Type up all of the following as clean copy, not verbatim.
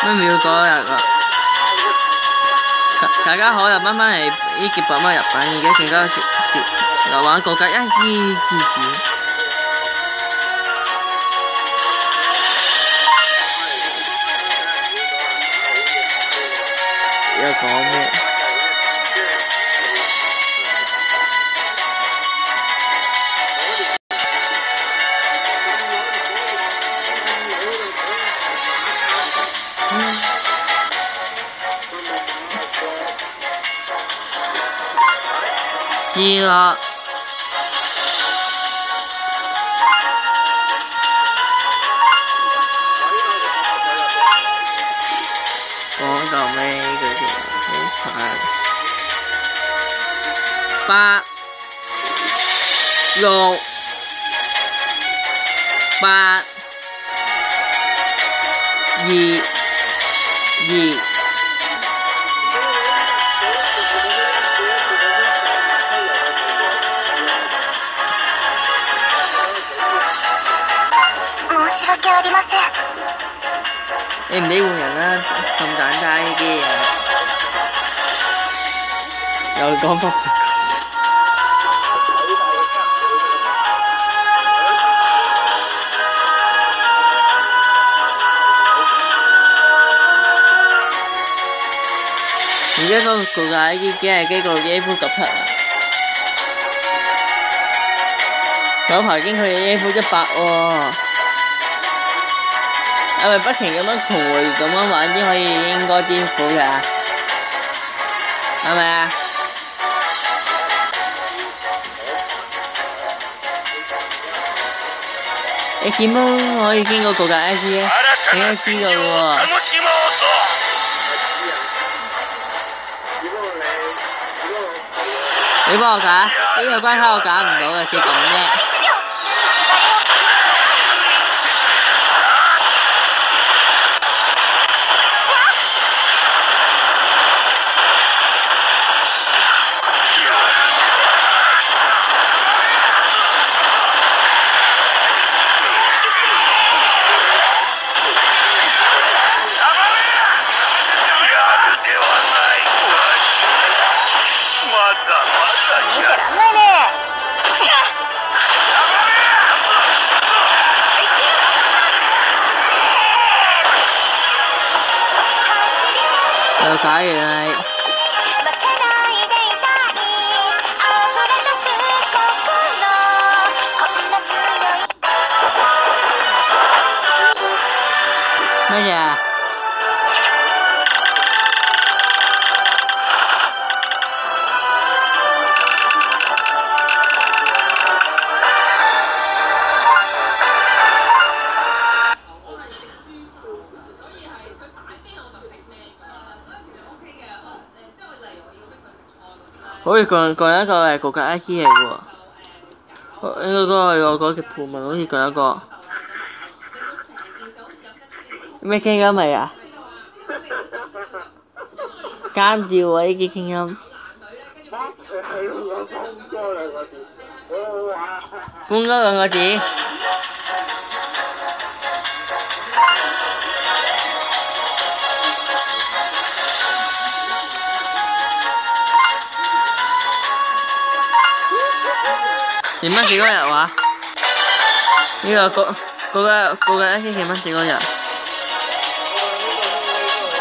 乜秒嗰日啊？大家可能掹翻嚟呢幾百蚊入版，而家更加又玩國家1、2、又講咩？知啦。講到尾佢哋好煩。8、6、8、2、2。你唔理換人啦，咁簡單呢啲嘢。又講翻。而家嗰個價呢啲機個A F 級啊！有排經佢 A F 100喎。係咪不停咁樣徘徊咁樣玩先可以應該啲股嘅？係咪啊？你點樣可以經過國家 I P 咧？你應該知道喎。你幫我揀，呢個關卡我揀唔到嘅，結果咩？又解完係。乜嘢啊？好似講一個係國家 I T 嚟嘅喎，應該嗰個我講嘅盤問好似講一個咩傾音嚟啊？監照啊！呢啲傾音。搬多兩個字。點蚊幾多日話？呢個個一千幾蚊幾多日？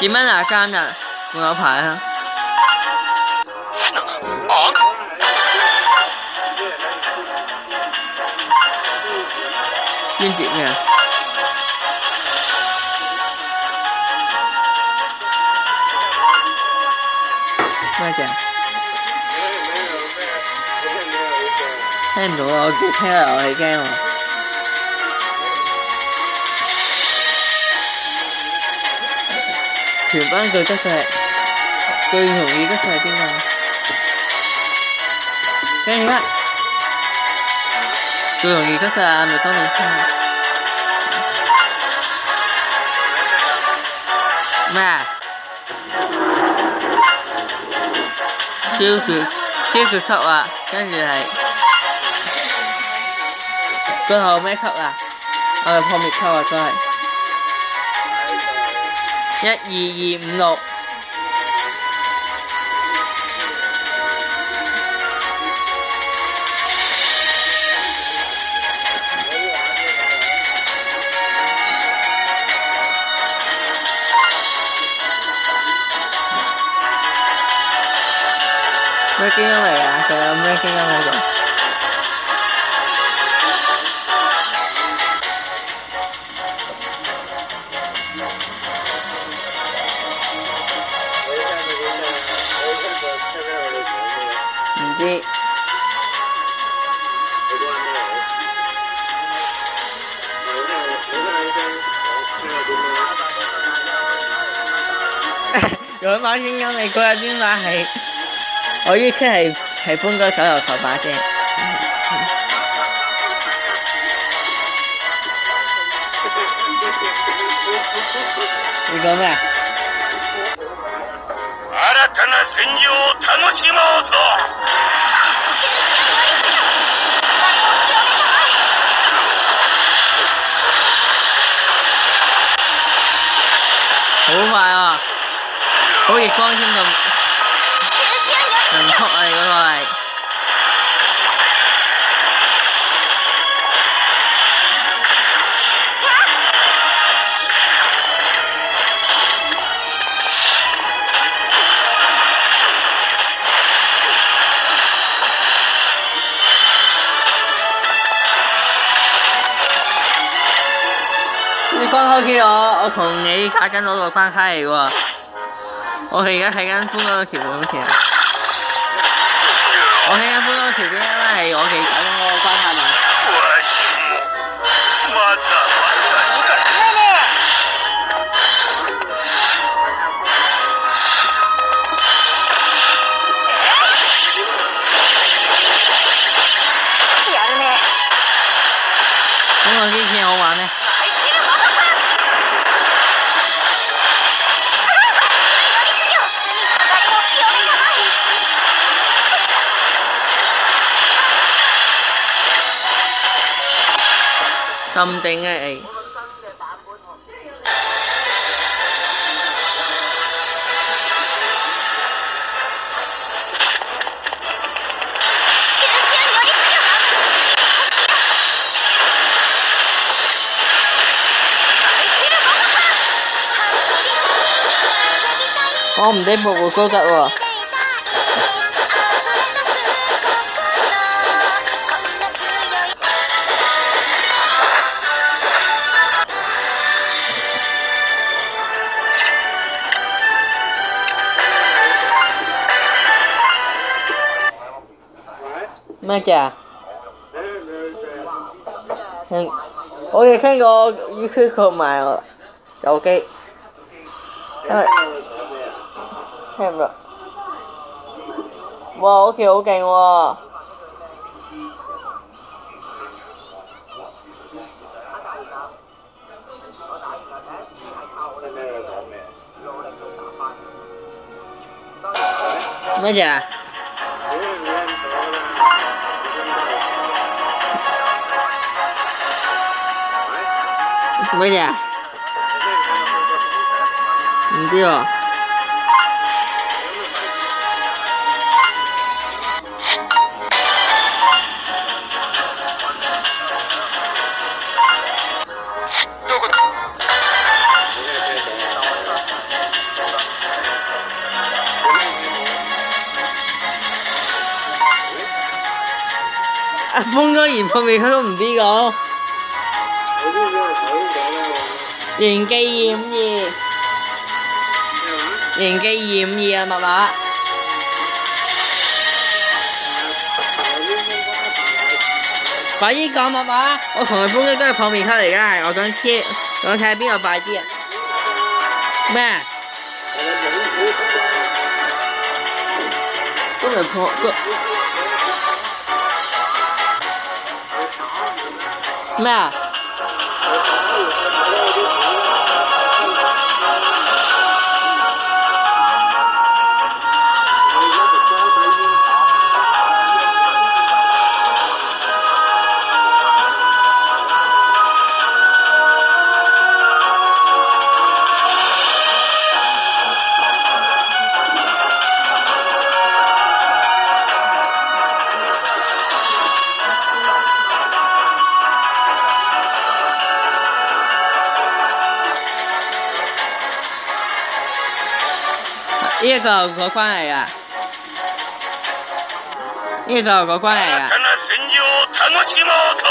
幾蚊啊？3日，仲有排啊！邊碟咩啊？咩嘅？聽唔到啊！我聽下遊戲驚喎。全班最得嘅，最容易得嘅係邊個？跟住最容易得嘅係咪當面聽？咩啊？超級級啊！跟住係。最後咩級啊？我係破滅級啊！都係。12256。咩基因嚟㗎？佢有咩基因喺度？唔知。養馬專家，你嗰日邊馬係？我預期係搬個九頭手把啫。你講咩？新たな戦場を楽しもうぞ。好快啊！好似光纖咁速啊！你嗰個係。關卡機我同你打緊嗰個關卡嚟喎，我係而家睇緊搬嗰個橋本其實，我睇緊搬嗰個橋邊，因為係我哋打緊嗰個關卡嘛。咁個機器好玩咩？咁頂啊你！我唔知瀑布高得喎。咩啫？我哋聽過 UQ 買我手機，因為聽唔到。哇！好似好勁喎！咩啫？咩啫？唔知喎。封咗而破未佢都唔知講。原記252，原記252啊，密碼。快啲講密碼！我同佢封咗都係破面卡嚟㗎，係我想貼，我睇下邊個快啲啊！咩？都未破個咩啊？呢個關係啊，呢個關係啊。新たな戦場を楽しもうぞ。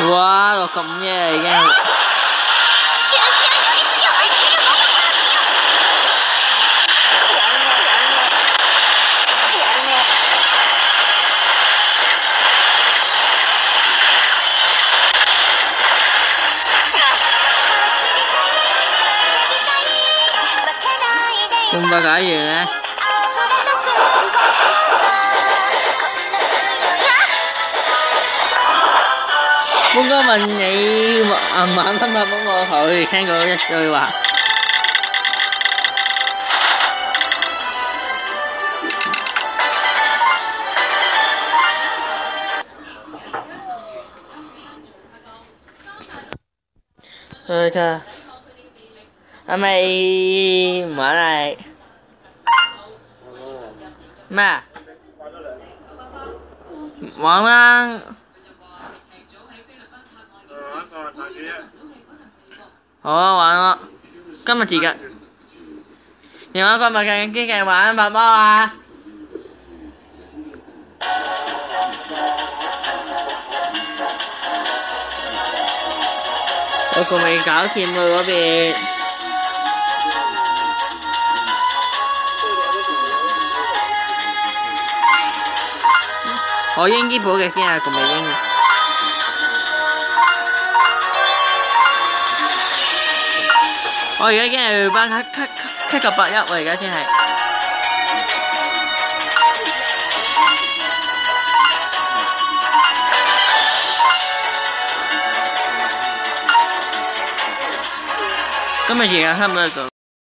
哇，個咁嘢已經。咁快解完咧？本哥問你晚今日幫我佢聽過一句話。佢就係咪唔玩嚟？咩啊？玩啦！好啊，玩咯！今日時間，有冇今日嘅機器玩發波啊？我仲未搞掂喎嗰邊。我應醫保嘅先啊，仲未應。我而家已經係班791，我而家先係。今日時間差唔多到。